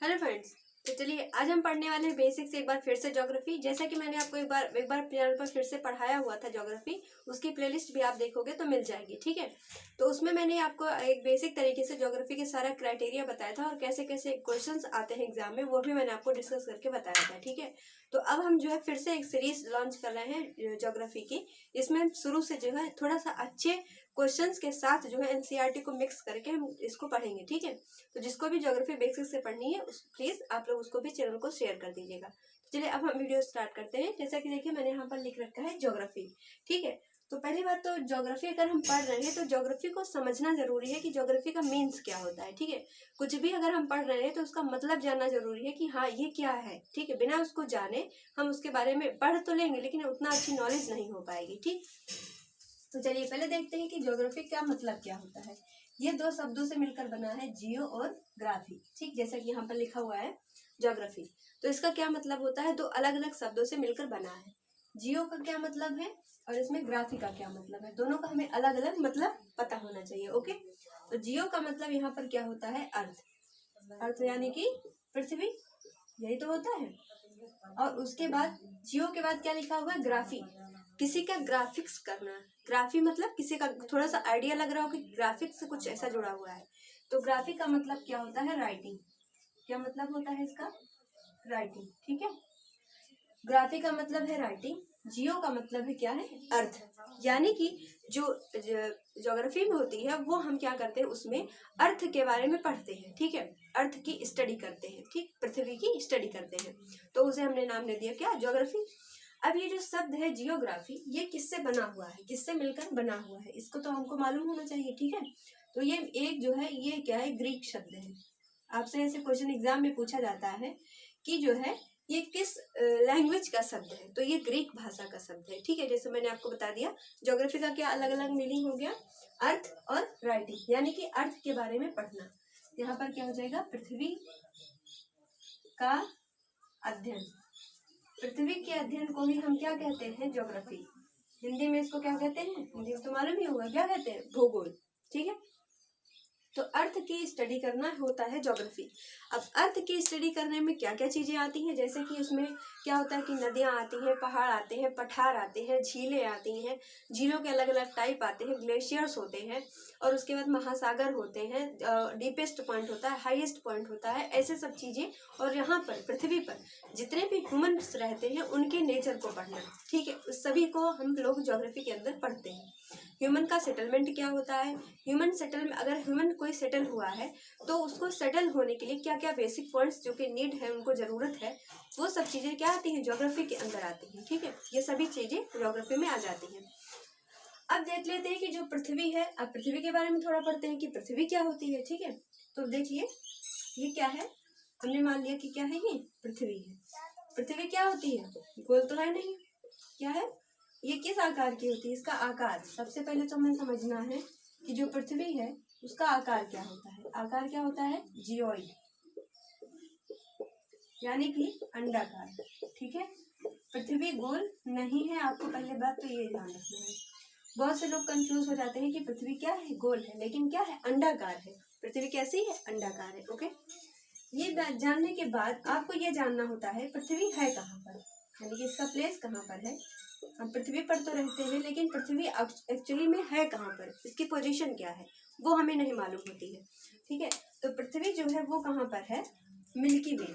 Hello friends, तो चलिए आज हम पढ़ने वाले हैं बेसिक से एक बार फिर से ज्योग्राफी। जैसा कि मैंने आपको एक बार चैनल पर फिर से पढ़ाया हुआ था ज्योग्राफी, उसकी प्लेलिस्ट भी आप देखोगे तो मिल जाएगी। ठीक है, तो उसमें मैंने आपको एक बेसिक तरीके से ज्योग्राफी के सारा क्राइटेरिया बताया था और कैसे कैसे क्वेश्चंस आते हैं एग्जाम में, वो भी मैंने आपको डिस्कस करके बताया था। ठीक है, तो अब हम जो है फिर से एक सीरीज लॉन्च कर रहे हैं ज्योग्राफी की। इसमें शुरू से जो है थोड़ा सा अच्छे क्वेश्चंस के साथ जो है एनसीईआरटी को मिक्स करके हम इसको पढ़ेंगे। ठीक है, तो जिसको भी ज्योग्राफी बेसिक से पढ़नी है प्लीज आप लोग उसको भी चैनल को शेयर कर दीजिएगा। चलिए अब हम वीडियो स्टार्ट करते हैं। जैसा कि देखिए मैंने यहाँ पर लिख रखा है ज्योग्राफी। ठीक है, तो पहली बात तो ज्योग्राफी अगर हम पढ़ रहे हैं तो ज्योग्राफी को समझना जरूरी है कि ज्योग्राफी का मीन्स क्या होता है। ठीक है, कुछ भी अगर हम पढ़ रहे हैं तो उसका मतलब जानना जरूरी है कि हाँ ये क्या है। ठीक है, बिना उसको जाने हम उसके बारे में पढ़ तो लेंगे लेकिन उतना अच्छी नॉलेज नहीं हो पाएगी। ठीक, तो चलिए पहले देखते हैं कि ज्योग्राफी क्या मतलब क्या होता है। ये दो शब्दों से मिलकर बना है, जियो और ग्राफी। ठीक, जैसा कि यहाँ पर लिखा हुआ है ज्योग्राफी, तो इसका क्या मतलब होता है, दो अलग अलग शब्दों से मिलकर बना है। जियो का क्या मतलब है और इसमें ग्राफी का क्या मतलब है, दोनों का हमें अलग अलग मतलब पता होना चाहिए। ओके, तो जियो का मतलब यहाँ पर क्या होता है, अर्थ। अर्थ यानी कि पृथ्वी, यही तो होता है। और उसके बाद जियो के बाद क्या लिखा हुआ है, ग्राफी, किसी का ग्राफिक्स करना। ग्राफी मतलब किसी का, थोड़ा सा आइडिया लग रहा हो कि ग्राफिक्स से कुछ ऐसा जुड़ा हुआ है। तो ग्राफी का मतलब क्या होता है, राइटिंग। क्या मतलब होता है इसका, राइटिंग। ठीक है, ग्राफी का मतलब है राइटिंग, जियो का मतलब है क्या है, अर्थ। यानी कि जो ज्योग्राफी में होती है वो हम क्या करते हैं, उसमें अर्थ के बारे में पढ़ते हैं। ठीक है, अर्थ की स्टडी करते हैं। ठीक, पृथ्वी की स्टडी करते हैं, तो उसे हमने नाम दे दिया क्या, ज्योग्राफी। अब ये जो शब्द है जियोग्राफी, ये किससे बना हुआ है, किससे मिलकर बना हुआ है, इसको तो हमको मालूम होना चाहिए। ठीक है, तो ये एक जो है ये क्या है, ग्रीक शब्द है। आपसे ऐसे क्वेश्चन एग्जाम में पूछा जाता है कि जो है ये किस लैंग्वेज का शब्द है, तो ये ग्रीक भाषा का शब्द है। ठीक है, जैसे मैंने आपको बता दिया ज्योग्राफी का क्या अलग अलग मीनिंग हो गया, अर्थ और राइटिंग, यानी कि अर्थ के बारे में पढ़ना। यहाँ पर क्या हो जाएगा, पृथ्वी का अध्ययन। पृथ्वी के अध्ययन को ही हम क्या कहते हैं, ज्योग्राफी। हिंदी में इसको क्या कहते हैं, हिंदी में तो मालूम ही होगा क्या कहते हैं, भूगोल। ठीक है, तो अर्थ की स्टडी करना होता है ज्योग्राफी। अब अर्थ की स्टडी करने में क्या क्या चीजें आती हैं, जैसे कि उसमें क्या होता है कि नदियां आती हैं, पहाड़ आते हैं, पठार आते हैं, झीलें आती हैं, झीलों के अलग अलग टाइप आते हैं, ग्लेशियर्स होते हैं, और उसके बाद महासागर होते हैं, डीपेस्ट पॉइंट होता है, हाईएस्ट पॉइंट होता है, ऐसे सब चीजें। और यहाँ पर पृथ्वी पर जितने भी ह्यूमन्स रहते हैं उनके नेचर को पढ़ना। ठीक है, उस सभी को हम लोग ज्योग्राफी के अंदर पढ़ते हैं। ह्यूमन का सेटलमेंट क्या होता है, ह्यूमन सेटल, अगर ह्यूमन कोई सेटल हुआ है तो उसको सेटल होने के लिए क्या क्या बेसिक पॉइंट्स जो कि नीड है, उनको जरूरत है, वो सब चीजें क्या आती हैं, ज्योग्राफी के अंदर आती हैं। ठीक है, ये सभी चीजें ज्योग्राफी में आ जाती हैं। अब देख लेते हैं कि जो पृथ्वी है, अब पृथ्वी के बारे में थोड़ा पढ़ते हैं कि पृथ्वी क्या होती है। ठीक है, तो देखिए ये क्या है, हमने मान लिया कि क्या है, ये पृथ्वी है। पृथ्वी क्या होती है, गोल तो है नहीं, क्या है, ये किस आकार की होती है, इसका आकार। सबसे पहले तो हमें समझना है कि जो पृथ्वी है उसका आकार क्या होता है। आकार क्या होता है, जियोइड, यानी कि अंडाकार। ठीक है, पृथ्वी गोल नहीं है, आपको पहले बात तो ये ध्यान रखना है। बहुत से लोग कंफ्यूज हो जाते हैं कि पृथ्वी क्या है, गोल है, लेकिन क्या है, अंडाकार है। पृथ्वी कैसी है, अंडाकार है। ओके, ये बात जानने के बाद आपको ये जानना होता है पृथ्वी है कहाँ पर, यानी कि इसका प्लेस कहाँ पर है। हम पृथ्वी पर तो रहते हैं लेकिन पृथ्वी एक्चुअली में है कहाँ पर, इसकी पोजीशन क्या है, वो हमें नहीं मालूम होती है। ठीक है, तो पृथ्वी जो है वो कहाँ पर है, मिल्की वे।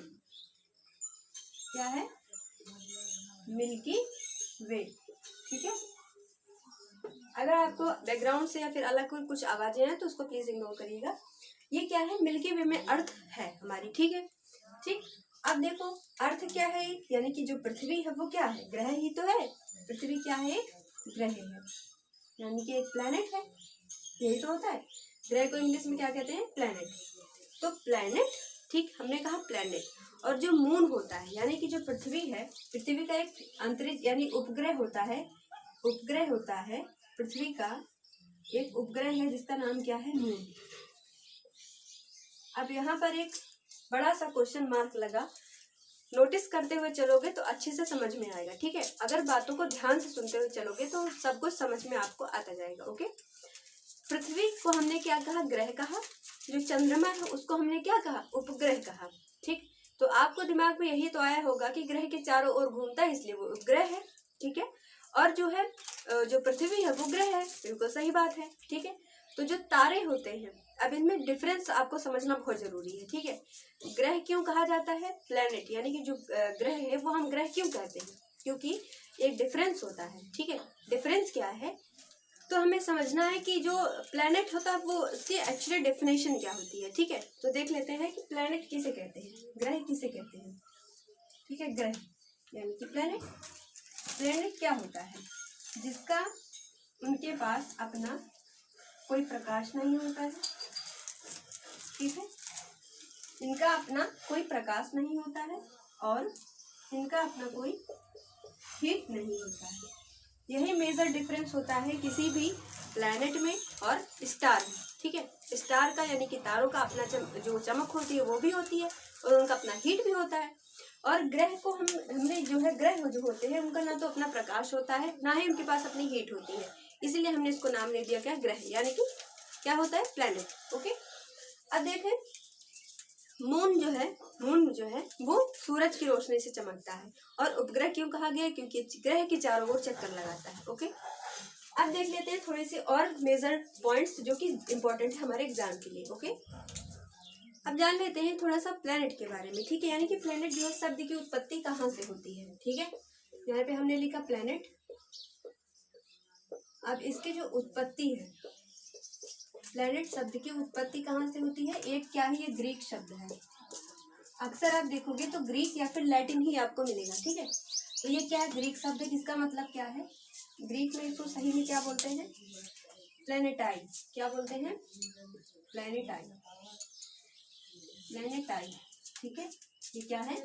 क्या है, मिल्की वे। ठीक है, अगर आपको बैकग्राउंड से या फिर अलग कोई कुछ आवाजें हैं तो उसको प्लीज इग्नोर करिएगा। ये क्या है, मिल्की वे में अर्थ है हमारी। ठीक है, ठीक, अब देखो अर्थ क्या है, यानी कि जो पृथ्वी है वो क्या है, ग्रह ही तो है। पृथ्वी क्या है, एक ग्रह है, यानी कि एक प्लैनेट है, यही तो होता है। ग्रह को इंग्लिश में क्या कहते हैं, प्लैनेट। तो प्लैनेट, ठीक, हमने कहा प्लैनेट। और जो मून होता है, यानी कि जो पृथ्वी है, पृथ्वी का एक अंतरिक्ष यानी उपग्रह होता है। उपग्रह होता है पृथ्वी का एक उपग्रह है जिसका नाम क्या है, मून। अब यहाँ पर एक बड़ा सा क्वेश्चन मार्क लगा, नोटिस करते हुए चलोगे तो अच्छे से समझ में आएगा। ठीक है, अगर बातों को ध्यान से सुनते हुए चलोगे तो सब कुछ समझ में आपको आता जाएगा। ओके, पृथ्वी को हमने क्या कहा, ग्रह कहा। जो चंद्रमा है उसको हमने क्या कहा, उपग्रह कहा। ठीक, तो आपको दिमाग में यही तो आया होगा कि ग्रह के चारों ओर घूमता है इसलिए वो उपग्रह है, ठीक है। और जो है जो पृथ्वी है वो ग्रह है, बिल्कुल सही बात है, ठीक है। तो जो तारे होते हैं, अब इनमें डिफरेंस आपको समझना बहुत जरूरी है, ठीक है। ग्रह क्यों कहा जाता है प्लेनेट, यानी कि जो ग्रह है वो हम ग्रह क्यों कहते हैं, क्योंकि एक डिफरेंस होता है, ठीक है। डिफरेंस क्या है, तो हमें समझना है कि जो प्लेनेट होता है वो उसकी एक्चुअली डेफिनेशन क्या होती है, ठीक है। तो देख लेते हैं कि प्लेनेट किसे कहते हैं, ग्रह किसे कहते हैं, ठीक है। ग्रह यानी कि प्लेनेट, प्लेनेट क्या होता है, जिसका उनके पास अपना कोई प्रकाश नहीं होता है, ठीक है। इनका अपना कोई प्रकाश नहीं होता है और इनका अपना कोई हीट नहीं होता है। यही मेजर डिफरेंस होता है किसी भी प्लैनेट में और स्टार में, ठीक है। स्टार का यानी कि तारों का अपना जो चमक होती है वो भी होती है और उनका अपना हीट भी होता है। और ग्रह को हमने जो है ग्रह जो होते हैं उनका ना तो अपना प्रकाश होता है, ना ही उनके पास अपनी हीट होती है, इसीलिए हमने इसको नाम दे दिया क्या, ग्रह, यानी कि क्या होता है, प्लैनेट। ओके, अब देखें मून जो है वो सूरज की रोशनी से चमकता है और उपग्रह क्यों कहा गया, क्योंकि ग्रह के चारों ओर चक्कर लगाता है। ओके, अब देख लेते हैं थोड़े से और मेजर पॉइंट्स जो कि इम्पोर्टेंट है हमारे एग्जाम के लिए। ओके, अब जान लेते हैं थोड़ा सा प्लेनेट के बारे में, ठीक है। यानी कि प्लेनेट जो है शब्द की उत्पत्ति कहाँ से होती है, ठीक है। यहाँ पे हमने लिखा प्लेनेट। अब इसकी जो उत्पत्ति है, प्लेनेट शब्द की उत्पत्ति कहाँ से होती है, एक क्या है, ये ग्रीक शब्द है। अक्सर आप देखोगे तो ग्रीक या फिर लैटिन ही आपको मिलेगा, ठीक है। तो ये क्या है, ग्रीक शब्द है, जिसका मतलब क्या है, ग्रीक में इसको सही में क्या बोलते हैं, प्लेनेटाई। क्या बोलते हैं, प्लेनेटाई, प्लेनेटाई, ठीक है। ये क्या है,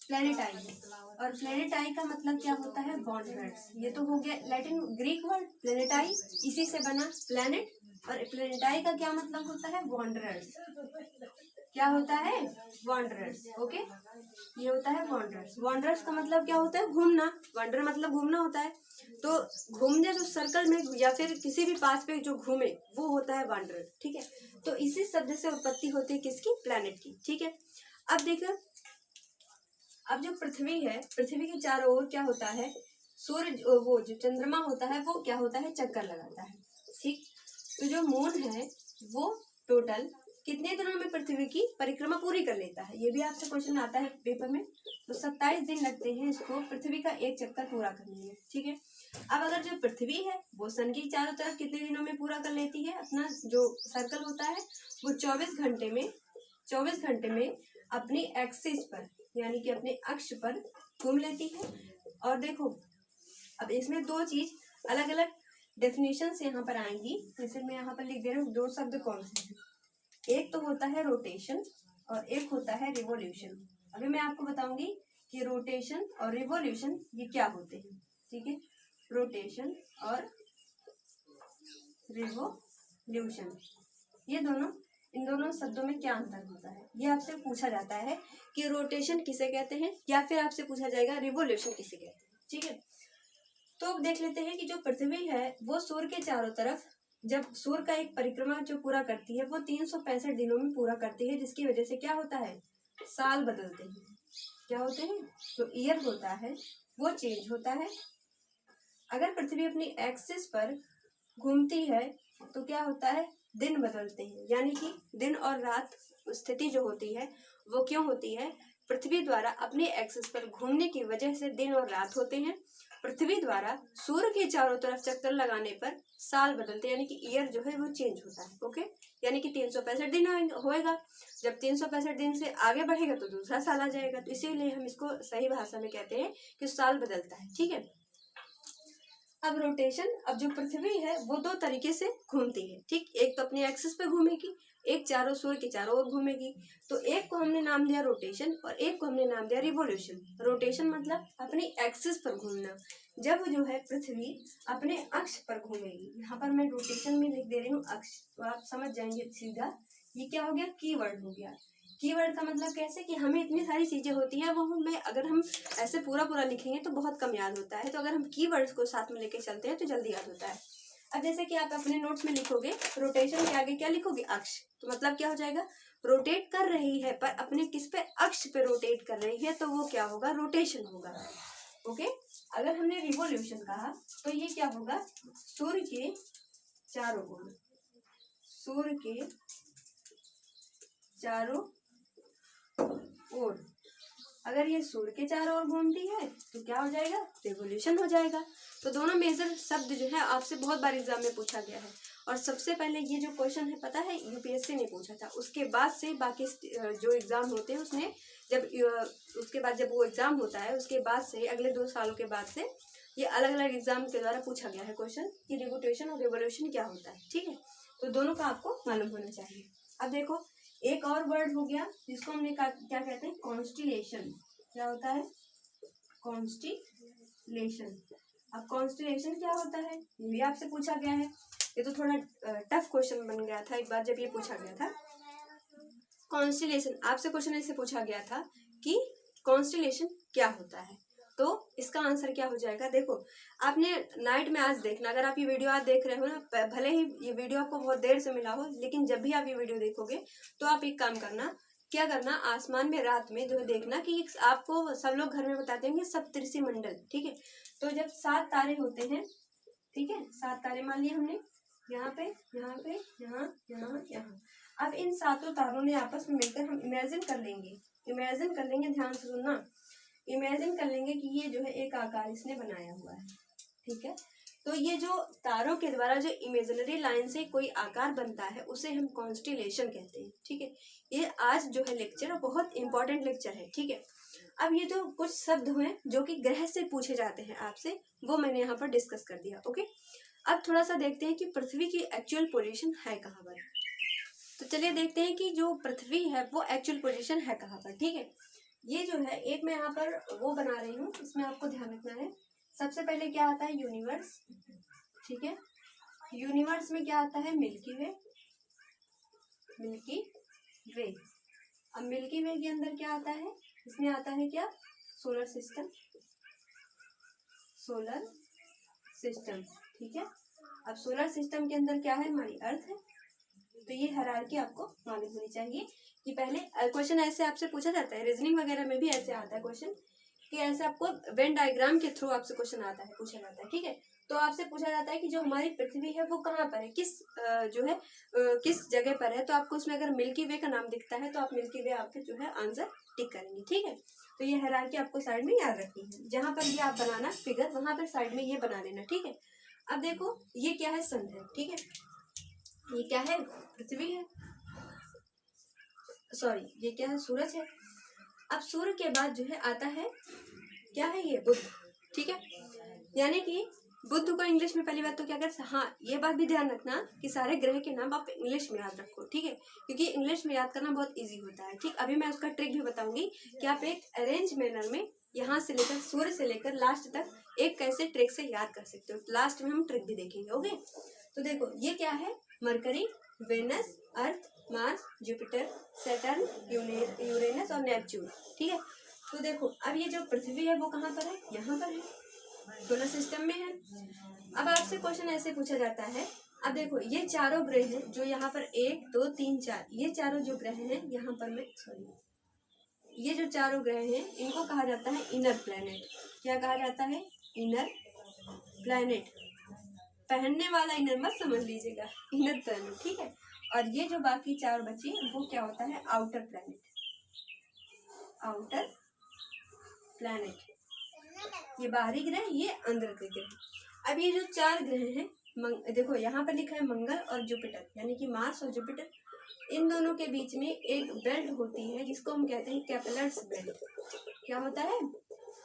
प्लेनेटाई है। और प्लेनेटाई का मतलब क्या होता है, वॉन्डरर्स। ये तो हो गया लैटिन ग्रीक वर्ड प्लेनेटाई, इसी से बना प्लेनेट। और प्लेनेटाई का क्या मतलब होता है, वॉन्डरर्स। क्या होता है, वॉन्डरर्स। ओके, ये होता है वॉन्डरर्स। वॉन्डरर्स का मतलब क्या होता है, घूमना। वॉन्डर मतलब घूमना होता है। तो घूमने जो सर्कल में या फिर किसी भी पाथ पे जो घूमे वो होता है वॉन्डरर, ठीक है। तो इसी शब्द से उत्पत्ति होती है किसकी, प्लेनेट की, ठीक है। अब देखो, अब जो पृथ्वी है, पृथ्वी के चारों ओर क्या होता है, सूर्य, वो जो चंद्रमा होता है वो क्या होता है, चक्कर लगाता है, ठीक। तो जो मून है वो टोटल कितने दिनों में पृथ्वी की परिक्रमा पूरी कर लेता है, ये भी आपसे क्वेश्चन आता है पेपर में। तो 27 दिन लगते हैं इसको पृथ्वी का एक चक्कर पूरा करने में, ठीक है। अब अगर जो पृथ्वी है वो सन की चारों तरफ कितने दिनों में पूरा कर लेती है, अपना जो सर्कल होता है वो 24 घंटे में अपनी एक्सिस पर, यानी कि अपने अक्ष पर घूम लेती है। और देखो, अब इसमें दो चीज अलग अलग डेफिनेशन यहाँ पर आएंगी, जैसे मैं यहाँ पर लिख दे रहा हूँ, दो शब्द कौन से हैं, एक तो होता है रोटेशन और एक होता है रिवोल्यूशन। अभी मैं आपको बताऊंगी कि रोटेशन और रिवोल्यूशन ये क्या होते हैं, ठीक है। रोटेशन और रिवोल्यूशन, ये दोनों, इन दोनों शब्दों में क्या अंतर होता है, ये आपसे पूछा जाता है कि रोटेशन किसे कहते हैं, या फिर आपसे पूछा जाएगा रिवोल्यूशन किसे कहते हैं, ठीक है। तो अब देख लेते हैं कि जो पृथ्वी है वो सूर्य के चारों तरफ, जब सूर्य का एक परिक्रमा जो पूरा करती है वो 365 दिनों में पूरा करती है, जिसकी वजह से क्या होता है, साल बदलते हैं। क्या होते हैं, जो ईयर होता है वो चेंज होता है। अगर पृथ्वी अपनी एक्सिस पर घूमती है तो क्या होता है, दिन बदलते हैं, यानी कि दिन और रात स्थिति जो होती है वो क्यों होती है, पृथ्वी द्वारा अपने एक्सिस पर घूमने की वजह से दिन और रात होते हैं। पृथ्वी द्वारा सूर्य के चारों तरफ चक्कर लगाने पर साल बदलते हैं, यानी कि ईयर जो है वो चेंज होता है। ओके, यानी कि 365 दिन होएगा, जब 365 दिन से आगे बढ़ेगा तो दूसरा साल आ जाएगा। तो इसीलिए हम इसको सही भाषा में कहते हैं कि साल बदलता है, ठीक है। अब रोटेशन, अब जो पृथ्वी है वो दो तरीके से घूमती है, ठीक। एक तो अपनी एक्सिस पे घूमेगी, एक चारों सूर्य के चारों ओर घूमेगी। तो एक को हमने नाम दिया रोटेशन और एक को हमने नाम दिया रिवोल्यूशन। रोटेशन मतलब अपनी एक्सिस पर घूमना, जब जो है पृथ्वी अपने अक्ष पर घूमेगी। यहाँ पर मैं रोटेशन में लिख दे रही हूँ अक्ष, तो आप समझ जाएंगे सीधा। ये क्या हो गया, कीवर्ड हो गया। कीवर्ड का मतलब कैसे कि हमें इतनी सारी चीजें होती हैं, वो हमें अगर हम ऐसे पूरा लिखेंगे तो बहुत कम याद होता है। तो अगर हम कीवर्ड्स को साथ में लेके चलते हैं तो जल्दी याद होता है। अब जैसे कि आप अपने नोट्स में लिखोगे, रोटेशन के आगे क्या लिखोगे, अक्ष, तो मतलब क्या हो जाएगा, रोटेट कर रही है पर अपने किस पे, अक्ष पे रोटेट कर रही है, तो वो क्या होगा, रोटेशन होगा। ओके, अगर हमने रिवोल्यूशन कहा तो ये क्या होगा, सूर्य के चारों ओर, सूर्य के चारों ओर, अगर ये सूर्य के चारों ओर घूमती है तो क्या हो जाएगा, रिवोल्यूशन हो जाएगा। तो दोनों मेजर शब्द जो है आपसे बहुत बार एग्जाम में पूछा गया है, और सबसे पहले ये जो क्वेश्चन है पता है यूपीएससी ने पूछा था, उसके बाद से बाकी जो एग्जाम होते हैं उसने जब उसके बाद जब वो एग्जाम होता है उसके बाद से अगले 2 सालों के बाद से ये अलग अलग एग्जाम के द्वारा पूछा गया है क्वेश्चन कि रिवोल्यूशन और रिवोल्यूशन क्या होता है। ठीक है, तो दोनों का आपको मालूम होना चाहिए। अब देखो एक और वर्ड हो गया जिसको हमने क्या कहते हैं, कॉन्स्टिलेशन। क्या होता है, कॉन्स्टिलेशन। अब कॉन्स्टिलेशन क्या होता है ये भी आपसे पूछा गया है, ये तो थोड़ा टफ क्वेश्चन बन गया था एक बार जब ये पूछा गया था। कॉन्स्टिलेशन आपसे क्वेश्चन ऐसे पूछा गया था कि कॉन्स्टिलेशन क्या होता है, तो इसका आंसर क्या हो जाएगा, देखो आपने नाइट में आज देखना, अगर आप ये वीडियो आज देख रहे हो ना, भले ही ये वीडियो आपको बहुत देर से मिला हो, लेकिन जब भी आप ये वीडियो देखोगे तो आप एक काम करना, क्या करना, आसमान में रात में जो है देखना कि आपको सब लोग घर में बताते हैं सप्तऋषि मंडल। ठीक है, तो जब 7 तारे होते हैं, ठीक है, 7 तारे मान लिए हमने, यहाँ पे यहाँ पे यहाँ यहाँ यहाँ, अब इन 7 तारों ने आपस में मिलकर हम इमेजिन कर लेंगे, ध्यान से सुनना, इमेजिन कर लेंगे कि ये जो है एक आकार इसने बनाया हुआ है। ठीक है, तो ये जो तारों के द्वारा जो इमेजिनरी लाइन से कोई आकार बनता है उसे हम कॉन्स्टिलेशन कहते हैं। ठीक है, ये आज जो है लेक्चर बहुत इंपॉर्टेंट लेक्चर है। ठीक है, अब ये जो कुछ शब्द हुए जो कि ग्रह से पूछे जाते हैं आपसे, वो मैंने यहाँ पर डिस्कस कर दिया। ओके, अब थोड़ा सा देखते हैं कि पृथ्वी की एक्चुअल पोजीशन है कहाँ पर। तो चलिए देखते हैं कि जो पृथ्वी है वो एक्चुअल पोजीशन है कहाँ पर। ठीक है, ये जो है एक मैं यहाँ पर वो बना रही हूँ, इसमें आपको ध्यान रखना है। सबसे पहले क्या आता है, यूनिवर्स। ठीक है, यूनिवर्स में क्या आता है, मिल्की वे, मिल्की वे। अब मिल्की वे के अंदर क्या आता है, इसमें आता है क्या, सोलर सिस्टम, सोलर सिस्टम। ठीक है, अब सोलर सिस्टम के अंदर क्या है, हमारी अर्थ है। तो ये हायरार्की आपको मालूम होनी चाहिए कि पहले क्वेश्चन ऐसे आपसे पूछा जाता है, रीजनिंग वगैरह में भी ऐसे आता है क्वेश्चन कि ऐसे आपको वेन डायग्राम के थ्रू आपसे क्वेश्चन आता है, पूछा जाता है। ठीक है, तो आपसे पूछा जाता है कि जो हमारी पृथ्वी है वो कहाँ पर है, किस जो है किस जगह पर है, तो आपको उसमें अगर मिल्की वे का नाम दिखता है तो आप मिल्की वे आपके जो है आंसर टिक करेंगे। ठीक है, तो ये हायरार्की आपको साइड में याद रखनी है, जहां पर ये आप बनाना फिगर वहां पर साइड में ये बना लेना। ठीक है, अब देखो ये क्या है, सन है। ठीक है, ये क्या है, पृथ्वी है, सॉरी ये क्या है, सूरज है। अब सूर्य के बाद जो है आता है क्या है, ये बुध। ठीक है, यानी कि बुध को इंग्लिश में पहली बात तो क्या कर, हाँ ये बात भी ध्यान रखना कि सारे ग्रह के नाम आप इंग्लिश में याद रखो। ठीक है, क्योंकि इंग्लिश में याद करना बहुत इजी होता है। ठीक, अभी मैं उसका ट्रिक भी बताऊंगी कि आप एक अरेंज मैनर में यहाँ से लेकर सूर्य से लेकर लास्ट तक एक कैसे ट्रिक से याद कर सकते हो। लास्ट में हम ट्रिक भी देखेंगे। ओके, तो देखो ये क्या है, मरकरी, वेनस, अर्थ, मार्स, जुपिटर, सैटर्न, यूरेनस और नेपच्यून। ठीक है, तो देखो अब ये जो पृथ्वी है वो कहाँ पर है, यहाँ पर है, सोलर सिस्टम में है। अब आपसे क्वेश्चन ऐसे पूछा जाता है, अब देखो ये चारों ग्रह हैं जो यहाँ पर 1 2 3 4, ये चारों जो ग्रह हैं यहाँ पर मैं सॉरी ये जो चारों ग्रह हैं इनको कहा जाता है इनर प्लैनेट। क्या कहा जाता है, इनर प्लैनेट। पहनने वाला इनर मत समझ लीजिएगा, इनर प्लैनेट। ठीक है, और ये जो बाकी 4 बची वो क्या होता है, आउटर प्लैनेट, आउटर प्लैनेट। ये बाहरी ग्रह, ये अंदर के ग्रह। अब ये जो 4 ग्रह हैं, देखो यहाँ पर लिखा है मंगल और जुपिटर, यानी कि मार्स और जुपिटर, इन दोनों के बीच में एक बेल्ट होती है जिसको हम कहते हैं केपलर्स बेल्ट। क्या होता है,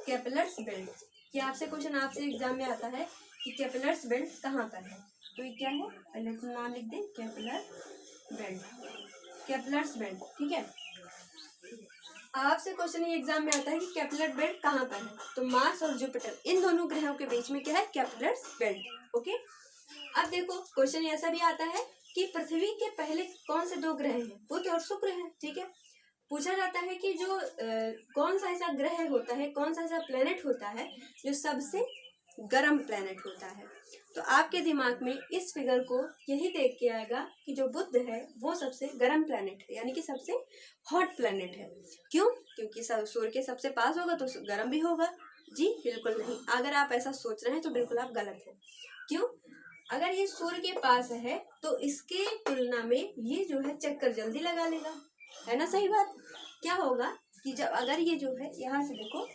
केपलर्स बेल्ट। कि आपसे क्वेश्चन आपसे एग्जाम में आता है कि केपलर्स बेल्ट कहाँ पर है, तो ये क्या है, पहले तो नाम लिख दें, केपलर बेल्ट, केपलर्स बेल्ट। ठीक है, आपसे क्वेश्चन ये एग्जाम में आता है कि केपलर बेल्ट कहाँ पर है, तो मार्स और जुपिटर इन दोनों ग्रहों के बीच में क्या है, केपलर्स बेल्ट। ओके, अब देखो क्वेश्चन ऐसा भी आता है कि पृथ्वी के पहले कौन से 2 ग्रह हैं, बुध और शुक्र हैं। ठीक है, पूछा जाता है कि जो कौन सा ऐसा ग्रह होता है, कौन सा ऐसा प्लेनेट होता है जो सबसे गर्म प्लैनेट होता है। तो आपके दिमाग में इस फिगर को यही देख के आएगा कि जो बुध है वो सबसे गर्म प्लैनेट है, यानी कि सबसे हॉट प्लैनेट है। क्यों? क्योंकि सूर्य के सबसे पास होगा तो गर्म भी होगा। जी बिल्कुल नहीं, अगर आप ऐसा सोच रहे हैं तो बिल्कुल आप गलत हैं। क्यों? अगर ये सूर्य के पास है तो इसके तुलना में ये जो है चक्कर जल्दी लगा लेगा, है ना? सही बात। क्या होगा कि जब अगर ये जो है यहाँ से देखो,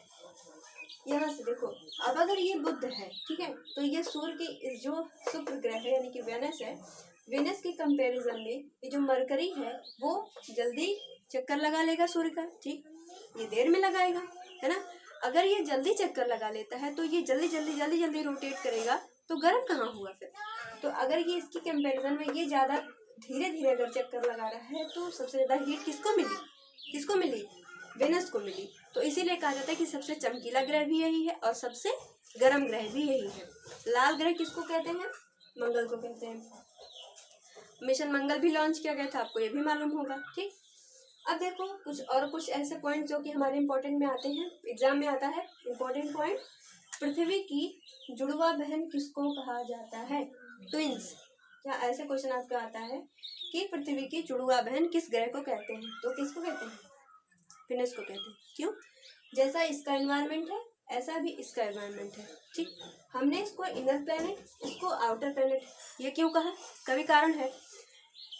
यहाँ से देखो, अब अगर ये बुध है, ठीक है, तो ये सूर्य की जो शुक्र ग्रह है यानी कि वेनस है, वेनस के कंपैरिजन में ये जो मरकरी है वो जल्दी चक्कर लगा लेगा सूर्य का, ठीक, ये देर में लगाएगा, है ना? अगर ये जल्दी चक्कर लगा लेता है तो ये जल्दी जल्दी जल्दी जल्दी रोटेट करेगा, तो गर्म कहाँ हुआ फिर? तो अगर ये इसकी कंपैरिजन में ये ज़्यादा धीरे धीरे अगर चक्कर लगा रहा है तो सबसे ज़्यादा हीट किसको मिली? किसको मिली? वेनस को मिली। तो इसीलिए कहा जाता है कि सबसे चमकीला ग्रह भी यही है और सबसे गर्म ग्रह भी यही है। लाल ग्रह किसको कहते हैं? मंगल को कहते हैं। मिशन मंगल भी लॉन्च किया गया था, आपको ये भी मालूम होगा, ठीक। अब देखो कुछ ऐसे पॉइंट जो कि हमारे इंपॉर्टेंट में आते हैं, एग्जाम में आता है इंपॉर्टेंट पॉइंट। पृथ्वी की जुड़वा बहन किसको कहा जाता है? ट्विंस। क्या ऐसे क्वेश्चन आपका आता है कि पृथ्वी की जुड़वा बहन किस ग्रह को कहते हैं? तो किसको कहते हैं? वेनस को कहते हैं। क्यों? जैसा इसका एनवायरनमेंट है ऐसा भी इसका एनवायरनमेंट है, ठीक। हमने इसको इनर प्लैनेट, इसको आउटर प्लैनेट ये क्यों कहा? इसका भी कारण है।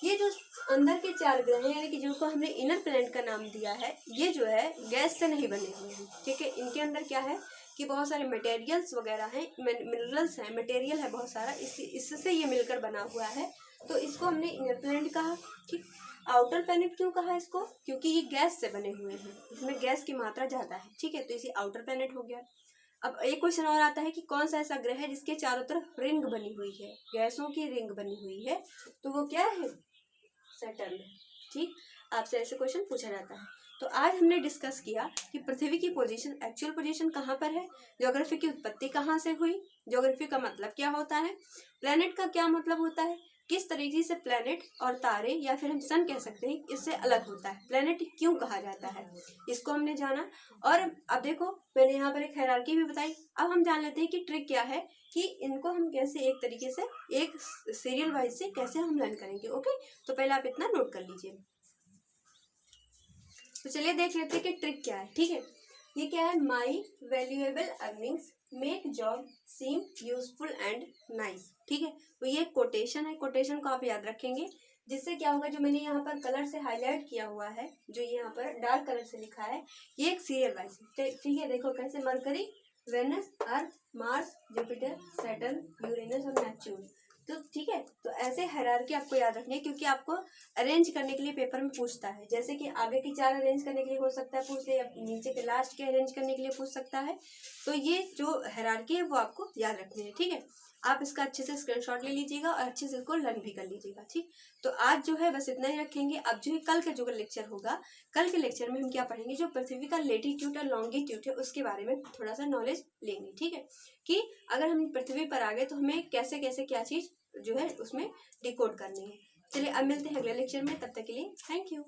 ये जो अंदर के 4 ग्रह हैं यानी कि जिनको हमने इनर प्लैनेट का नाम दिया है, ये जो है गैस से नहीं बने हुए हैं, ठीक है। इनके अंदर क्या है कि बहुत सारे मटेरियल्स वगैरह हैं, मिनरल्स हैं, मटेरियल है बहुत सारा, इससे ये मिलकर बना हुआ है, तो इसको हमने इनर प्लैनेट कहा, ठीक। आउटर प्लैनेट क्यों कहा इसको? क्योंकि ये गैस से बने हुए हैं, इसमें गैस की मात्रा ज़्यादा है, ठीक है, तो इसे आउटर प्लैनेट हो गया। अब एक क्वेश्चन और आता है कि कौन सा ऐसा ग्रह है जिसके चारों तरफ रिंग बनी हुई है, गैसों की रिंग बनी हुई है, तो वो क्या है? सैटर्न, ठीक। आपसे ऐसे क्वेश्चन पूछा जाता है। तो आज हमने डिस्कस किया कि पृथ्वी की पोजीशन, एक्चुअल पोजीशन कहाँ पर है, ज्योग्राफी की उत्पत्ति कहाँ से हुई, ज्योग्राफी का मतलब क्या होता है, प्लैनेट का क्या मतलब होता है, किस तरीके से प्लैनेट और तारे या फिर हम सन कह सकते हैं इससे अलग होता है, प्लैनेट क्यों कहा जाता है, इसको हमने जाना। और अब देखो मैंने यहाँ पर एक हायरार्की भी बताई। अब हम जान लेते हैं कि ट्रिक क्या है, कि इनको हम कैसे एक तरीके से एक सीरियल वाइज से कैसे हम लर्न करेंगे। ओके, तो पहले आप इतना नोट कर लीजिए। तो चलिए देख लेते हैं कि ट्रिक क्या है, ठीक है। ये क्या है? My valuable earnings make job seem useful and nice, ठीक है। तो ये कोटेशन है, कोटेशन को आप याद रखेंगे, जिससे क्या होगा, जो मैंने यहाँ पर कलर से हाईलाइट किया हुआ है, जो यहाँ पर डार्क कलर से लिखा है, ये एक सीरियल वाइज, ठीक है। देखो कैसे, मरकरी, वेनस, अर्थ, मार्स, जुपिटर, सैटर्न, यूरेनस और नेपच्यून, तो ठीक है। तो ऐसे हायरार्की आपको याद रखनी है, क्योंकि आपको अरेंज करने के लिए पेपर में पूछता है, जैसे कि आगे की 4 अरेंज करने के लिए हो सकता है पूछ ले, या नीचे के लास्ट के अरेंज करने के लिए पूछ सकता है। तो ये जो हायरार्की है वो आपको याद रखनी है, ठीक है। आप इसका अच्छे से स्क्रीनशॉट ले लीजिएगा और अच्छे से इसको लर्न भी कर लीजिएगा, ठीक। तो आज जो है बस इतना ही रखेंगे। अब जो है कल का जो लेक्चर होगा, कल के लेक्चर में हम क्या पढ़ेंगे, जो पृथ्वी का लेटीट्यूड और लॉन्गिट्यूड है उसके बारे में थोड़ा सा नॉलेज लेंगे, ठीक है, कि अगर हम पृथ्वी पर आ गए तो हमें कैसे कैसे क्या चीज़ जो है उसमें डिकोड करनी है। चलिए अब मिलते हैं अगले लेक्चर में, तब तक के लिए थैंक यू।